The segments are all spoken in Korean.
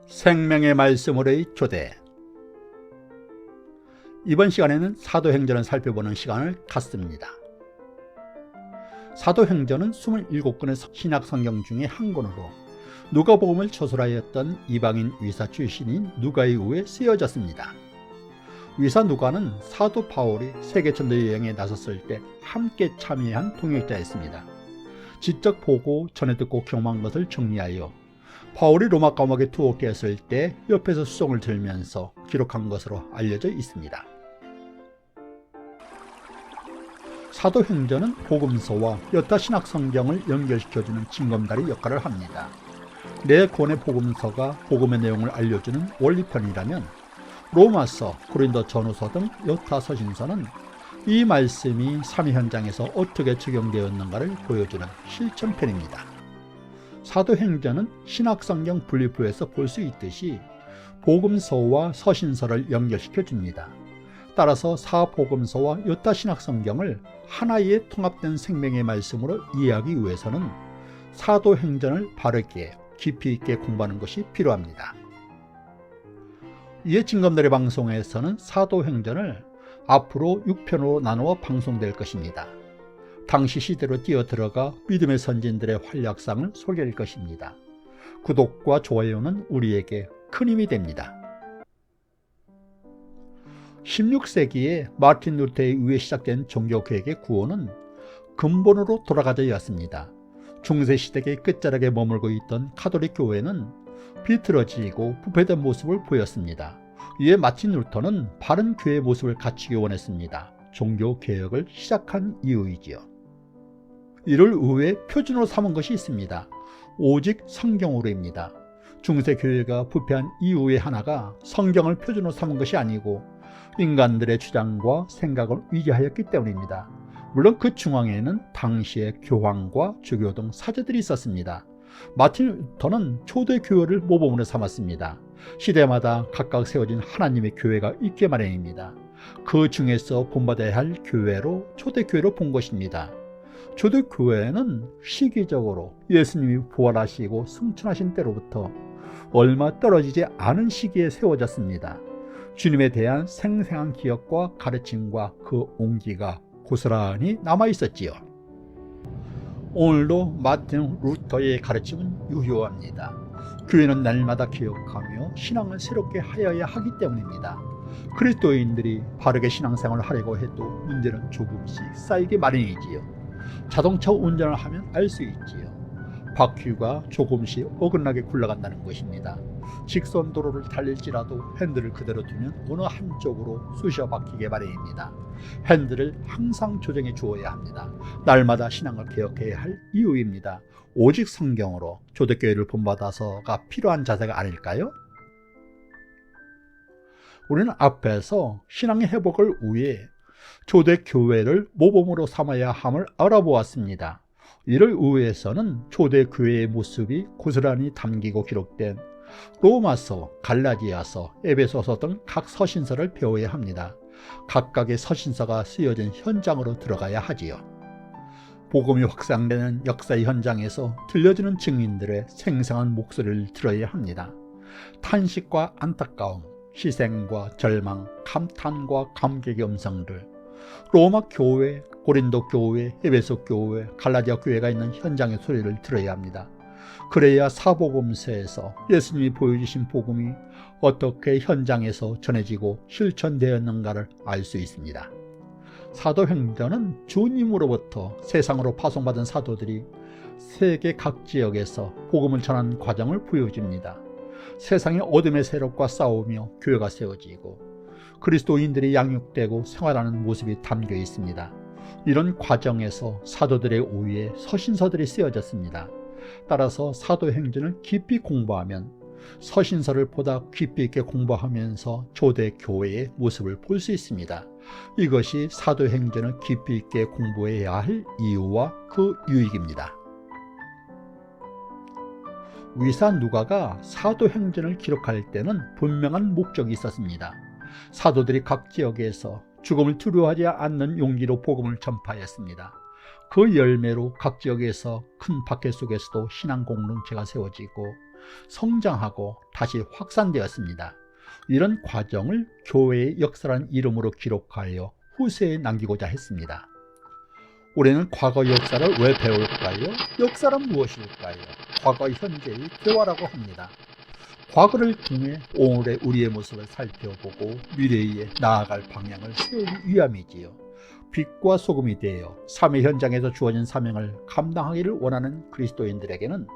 생명의 말씀으로의 초대. 이번 시간에는 사도행전을 살펴보는 시간을 갖습니다. 사도행전은 27권의 신약 성경 중에 한 권으로 누가복음을 저술하였던 이방인 위사 출신인 누가에 의해 쓰여졌습니다. 위사 누가는 사도 바울이 세계 전도 여행에 나섰을 때 함께 참여한 동역자였습니다. 직접 보고 전해 듣고 경험한 것을 정리하여 바울이 로마 감옥에 투옥되었을 때 옆에서 수송을 들면서 기록한 것으로 알려져 있습니다. 사도행전은 복음서와 여타 신약 성경을 연결시켜주는 징검다리 역할을 합니다. 네 권의 복음서가 복음의 내용을 알려주는 원리편이라면 로마서, 고린도 전후서 등 여타 서신서는 이 말씀이 삶의 현장에서 어떻게 적용되었는가를 보여주는 실천편입니다. 사도행전은 신약성경 분리부에서 볼 수 있듯이 복음서와 서신서를 연결시켜 줍니다. 따라서 사복음서와 여타 신약성경을 하나의 통합된 생명의 말씀으로 이해하기 위해서는 사도행전을 바르게 깊이 있게 공부하는 것이 필요합니다. 이에 징검다리 방송에서는 사도행전을 앞으로 6편으로 나누어 방송될 것입니다. 당시 시대로 뛰어들어가 믿음의 선진들의 활약상을 소개할 것입니다. 구독과 좋아요는 우리에게 큰 힘이 됩니다. 16세기에 마틴 루터에 의해 시작된 종교개혁의 구호는 근본으로 돌아가져야 했습니다. 중세시대의 끝자락에 머물고 있던 가톨릭 교회는 비틀어지고 부패된 모습을 보였습니다. 이에 마틴 루터는 바른 교회의 모습을 갖추기 원했습니다. 종교개혁을 시작한 이유이지요. 이를 의회 표준으로 삼은 것이 있습니다. 오직 성경으로입니다. 중세교회가 부패한 이유의 하나가 성경을 표준으로 삼은 것이 아니고 인간들의 주장과 생각을 위배하였기 때문입니다. 물론 그 중앙에는 당시의 교황과 주교 등 사제들이 있었습니다. 마틴 루터는 초대교회를 모범으로 삼았습니다. 시대마다 각각 세워진 하나님의 교회가 있게 마련입니다. 그 중에서 본받아야 할 교회로 초대교회로 본 것입니다. 초대교회는 시기적으로 예수님이 부활하시고 승천하신 때로부터 얼마 떨어지지 않은 시기에 세워졌습니다. 주님에 대한 생생한 기억과 가르침과 그 온기가 고스란히 남아있었지요. 오늘도 마틴 루터의 가르침은 유효합니다. 교회는 날마다 기억하며 신앙을 새롭게 하여야 하기 때문입니다. 그리스도인들이 바르게 신앙생활을 하려고 해도 문제는 조금씩 쌓이기 마련이지요. 자동차 운전을 하면 알 수 있지요. 바퀴가 조금씩 어긋나게 굴러간다는 것입니다. 직선 도로를 달릴지라도 핸들을 그대로 두면 어느 한쪽으로 쑤셔 박히게 마련입니다. 핸들을 항상 조정해 주어야 합니다. 날마다 신앙을 개혁해야 할 이유입니다. 오직 성경으로 초대교회를 본받아서가 필요한 자세가 아닐까요? 우리는 앞에서 신앙의 회복을 위해 초대교회를 모범으로 삼아야 함을 알아보았습니다. 이를 위해서는 초대교회의 모습이 고스란히 담기고 기록된 로마서, 갈라디아서, 에베소서 등 각 서신서를 배워야 합니다. 각각의 서신서가 쓰여진 현장으로 들어가야 하지요. 복음이 확산되는 역사의 현장에서 들려지는 증인들의 생생한 목소리를 들어야 합니다. 탄식과 안타까움, 희생과 절망, 감탄과 감격의 음성들, 로마 교회, 고린도 교회, 에베소 교회, 갈라디아 교회가 있는 현장의 소리를 들어야 합니다. 그래야 사복음서에서 예수님이 보여주신 복음이 어떻게 현장에서 전해지고 실천되었는가를 알 수 있습니다. 사도행전은 주님으로부터 세상으로 파송받은 사도들이 세계 각 지역에서 복음을 전하는 과정을 보여줍니다. 세상의 어둠의 세력과 싸우며 교회가 세워지고 그리스도인들이 양육되고 생활하는 모습이 담겨 있습니다. 이런 과정에서 사도들의 오후에 서신서들이 쓰여졌습니다. 따라서 사도행전을 깊이 공부하면 서신서를 보다 깊이 있게 공부하면서 초대교회의 모습을 볼 수 있습니다. 이것이 사도행전을 깊이 있게 공부해야 할 이유와 그 유익입니다. 위사 누가가 사도행전을 기록할 때는 분명한 목적이 있었습니다. 사도들이 각 지역에서 죽음을 두려워하지 않는 용기로 복음을 전파했습니다. 그 열매로 각 지역에서 큰 박해 속에서도 신앙 공동체가 세워지고 성장하고 다시 확산되었습니다. 이런 과정을 교회의 역사라는 이름으로 기록하여 후세에 남기고자 했습니다. 우리는 과거 역사를 왜 배울까요? 역사란 무엇일까요? 과거 현재의 대화라고 합니다. 과거를 통해 오늘의 우리의 모습을 살펴보고 미래에 나아갈 방향을 세우기 위함이지요. 빛과 소금이 되어 삶의 현장에서 주어진 사명을 감당하기를 원하는 그리스도인들에게는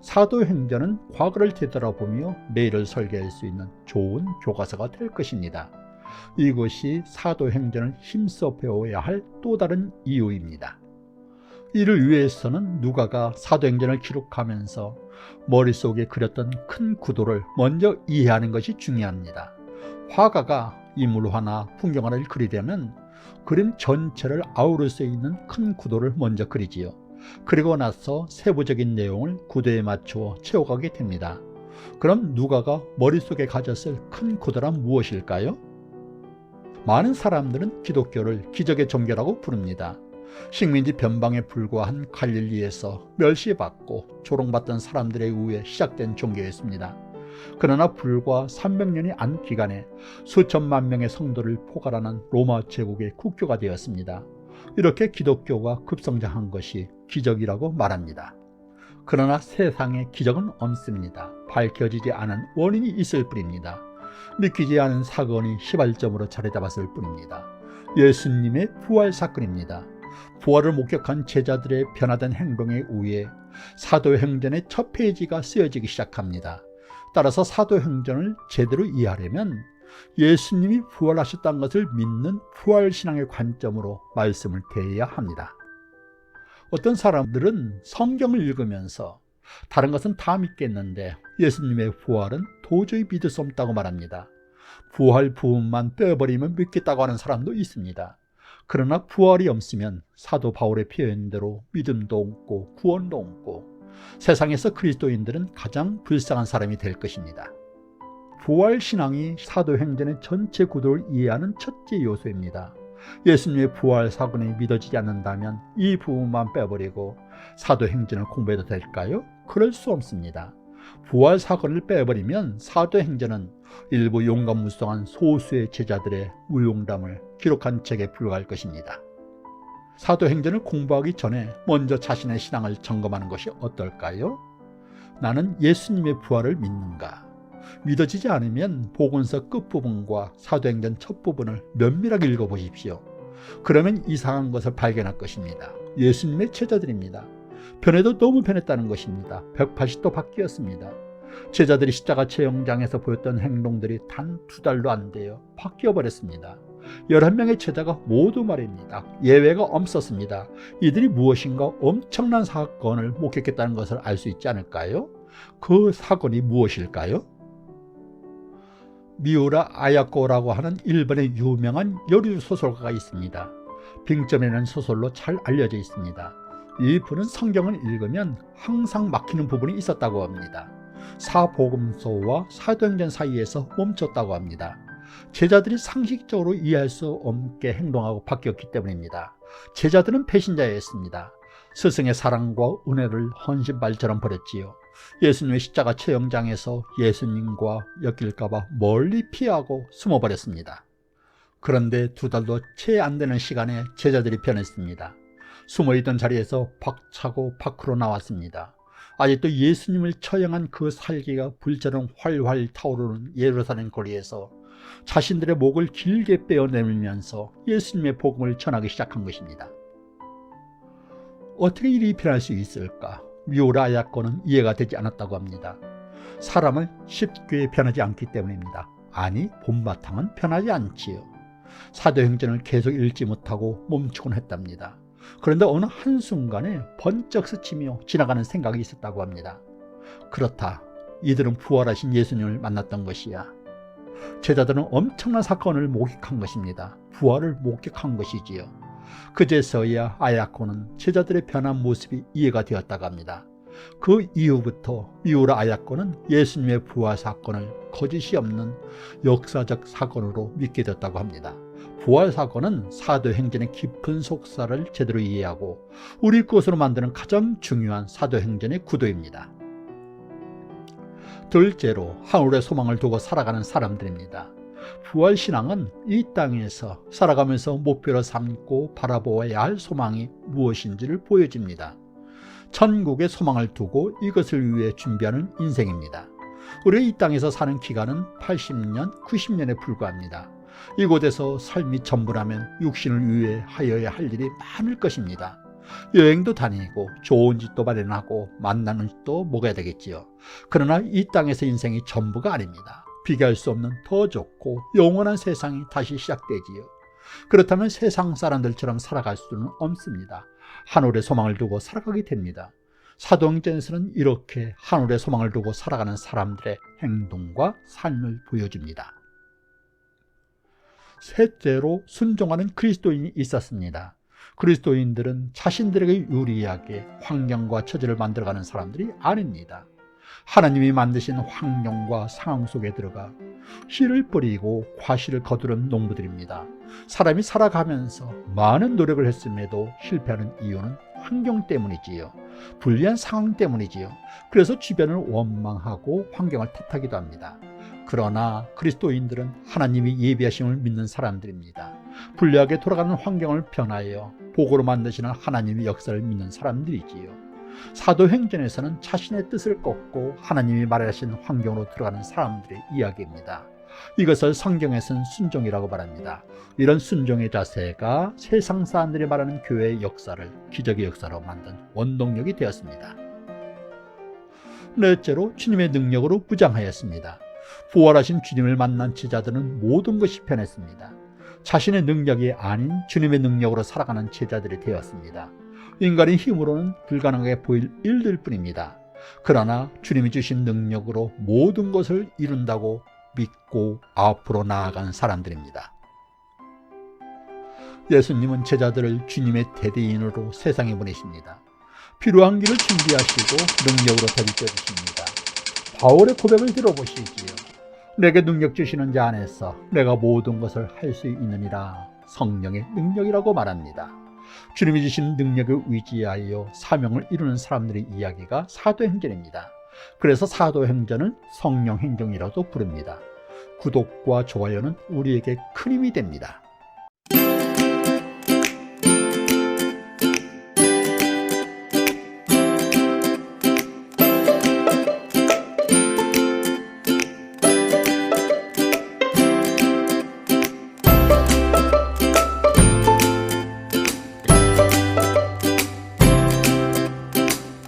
사도행전은 과거를 되돌아보며 내일을 설계할 수 있는 좋은 교과서가 될 것입니다. 이것이 사도행전을 힘써 배워야 할 또 다른 이유입니다. 이를 위해서는 누가가 사도행전을 기록하면서 머릿속에 그렸던 큰 구도를 먼저 이해하는 것이 중요합니다. 화가가 인물화나 풍경화를 그리려면 그림 전체를 아우를 수 있는 큰 구도를 먼저 그리지요. 그리고 나서 세부적인 내용을 구도에 맞추어 채워가게 됩니다. 그럼 누가가 머릿속에 가졌을 큰 구도란 무엇일까요? 많은 사람들은 기독교를 기적의 종교라고 부릅니다. 식민지 변방에 불과한 갈릴리에서 멸시받고 조롱받던 사람들에 의해 시작된 종교였습니다. 그러나 불과 300년이 안 기간에 수천만 명의 성도를 포괄하는 로마 제국의 국교가 되었습니다. 이렇게 기독교가 급성장한 것이 기적이라고 말합니다. 그러나 세상에 기적은 없습니다. 밝혀지지 않은 원인이 있을 뿐입니다. 믿기지 않은 사건이 시발점으로 자리 잡았을 뿐입니다. 예수님의 부활 사건입니다. 부활을 목격한 제자들의 변화된 행동에 의해 사도행전의 첫 페이지가 쓰여지기 시작합니다. 따라서 사도행전을 제대로 이해하려면 예수님이 부활하셨다는 것을 믿는 부활신앙의 관점으로 말씀을 대해야 합니다. 어떤 사람들은 성경을 읽으면서 다른 것은 다 믿겠는데 예수님의 부활은 도저히 믿을 수 없다고 말합니다. 부활 부분만 빼버리면 믿겠다고 하는 사람도 있습니다. 그러나 부활이 없으면 사도 바울의 표현대로 믿음도 없고 구원도 없고 세상에서 그리스도인들은 가장 불쌍한 사람이 될 것입니다. 부활신앙이 사도행전의 전체 구도를 이해하는 첫째 요소입니다. 예수님의 부활 사건이 믿어지지 않는다면 이 부분만 빼버리고 사도행전을 공부해도 될까요? 그럴 수 없습니다. 부활 사건을 빼버리면 사도행전은 일부 용감무성한 소수의 제자들의 무용담을 기록한 책에 불과할 것입니다. 사도행전을 공부하기 전에 먼저 자신의 신앙을 점검하는 것이 어떨까요? 나는 예수님의 부활을 믿는가? 믿어지지 않으면 복음서 끝부분과 사도행전 첫 부분을 면밀하게 읽어보십시오. 그러면 이상한 것을 발견할 것입니다. 예수님의 제자들입니다. 변해도 너무 변했다는 것입니다. 180도 바뀌었습니다. 제자들이 십자가 체형장에서 보였던 행동들이 단 2달도 안 돼요. 바뀌어버렸습니다. 11명의 제자가 모두 말입니다. 예외가 없었습니다. 이들이 무엇인가 엄청난 사건을 목격했다는 것을 알 수 있지 않을까요? 그 사건이 무엇일까요? 미우라 아야코라고 하는 일본의 유명한 여류 소설가가 있습니다. 빙점이라는 소설로 잘 알려져 있습니다. 이 분은 성경을 읽으면 항상 막히는 부분이 있었다고 합니다. 사복음서와 사도행전 사이에서 멈췄다고 합니다. 제자들이 상식적으로 이해할 수 없게 행동하고 바뀌었기 때문입니다. 제자들은 배신자였습니다. 스승의 사랑과 은혜를 헌신발처럼 버렸지요. 예수님의 십자가 체형장에서 예수님과 엮일까봐 멀리 피하고 숨어버렸습니다. 그런데 2달도 채 안 되는 시간에 제자들이 변했습니다. 숨어있던 자리에서 박차고 밖으로 나왔습니다. 아직도 예수님을 처형한 그 살기가 불처럼 활활 타오르는 예루살렘 거리에서 자신들의 목을 길게 빼어내밀면서 예수님의 복음을 전하기 시작한 것입니다. 어떻게 일이 변할 수 있을까? 미우라 아야코는 이해가 되지 않았다고 합니다. 사람은 쉽게 변하지 않기 때문입니다. 아니, 본바탕은 변하지 않지요. 사도행전을 계속 읽지 못하고 멈추곤 했답니다. 그런데 어느 한순간에 번쩍 스치며 지나가는 생각이 있었다고 합니다. 그렇다. 이들은 부활하신 예수님을 만났던 것이야. 제자들은 엄청난 사건을 목격한 것입니다. 부활을 목격한 것이지요. 그제서야 아야코는 제자들의 변한 모습이 이해가 되었다고 합니다. 그 이후부터 미우라 아야코는 예수님의 부활 사건을 거짓이 없는 역사적 사건으로 믿게 됐다고 합니다. 부활 사건은 사도행전의 깊은 속사를 제대로 이해하고 우리 것으로 만드는 가장 중요한 사도행전의 구도입니다. 둘째로 하늘의 소망을 두고 살아가는 사람들입니다. 부활신앙은 이 땅에서 살아가면서 목표로 삼고 바라보아야 할 소망이 무엇인지를 보여줍니다. 천국의 소망을 두고 이것을 위해 준비하는 인생입니다. 우리가 이 땅에서 사는 기간은 80년, 90년에 불과합니다. 이곳에서 삶이 전부라면 육신을 위해 하여야 할 일이 많을 것입니다. 여행도 다니고 좋은 집도 마련하고 만나는 집도 먹어야 되겠지요. 그러나 이 땅에서 인생이 전부가 아닙니다. 비교할 수 없는 더 좋고 영원한 세상이 다시 시작되지요. 그렇다면 세상 사람들처럼 살아갈 수는 없습니다. 하늘의 소망을 두고 살아가게 됩니다. 사도행전에서는 이렇게 하늘의 소망을 두고 살아가는 사람들의 행동과 삶을 보여줍니다. 셋째로 순종하는 그리스도인이 있었습니다. 그리스도인들은 자신들에게 유리하게 환경과 처지를 만들어가는 사람들이 아닙니다. 하나님이 만드신 환경과 상황 속에 들어가 씨를 뿌리고 과실을 거두는 농부들입니다. 사람이 살아가면서 많은 노력을 했음에도 실패하는 이유는 환경 때문이지요. 불리한 상황 때문이지요. 그래서 주변을 원망하고 환경을 탓하기도 합니다. 그러나 그리스도인들은 하나님이 예비하심을 믿는 사람들입니다. 불리하게 돌아가는 환경을 변하여 복으로 만드시는 하나님의 역사를 믿는 사람들이지요. 사도행전에서는 자신의 뜻을 꺾고 하나님이 말하신 환경으로 들어가는 사람들의 이야기입니다. 이것을 성경에서는 순종이라고 말합니다. 이런 순종의 자세가 세상 사람들이 말하는 교회의 역사를 기적의 역사로 만든 원동력이 되었습니다. 넷째로 주님의 능력으로 무장하였습니다. 부활하신 주님을 만난 제자들은 모든 것이 변했습니다. 자신의 능력이 아닌 주님의 능력으로 살아가는 제자들이 되었습니다. 인간의 힘으로는 불가능하게 보일 일들 뿐입니다. 그러나 주님이 주신 능력으로 모든 것을 이룬다고 믿고 앞으로 나아간 사람들입니다. 예수님은 제자들을 주님의 대대인으로 세상에 보내십니다. 필요한 길을 준비하시고 능력으로 대비해 주십니다. 바울의 고백을 들어보시지요. 내게 능력 주시는 자 안에서 내가 모든 것을 할 수 있느니라. 성령의 능력이라고 말합니다. 주님이 주신 능력에 의지하여 사명을 이루는 사람들의 이야기가 사도행전입니다. 그래서 사도행전을 성령행전이라도 부릅니다. 구독과 좋아요는 우리에게 큰 힘이 됩니다.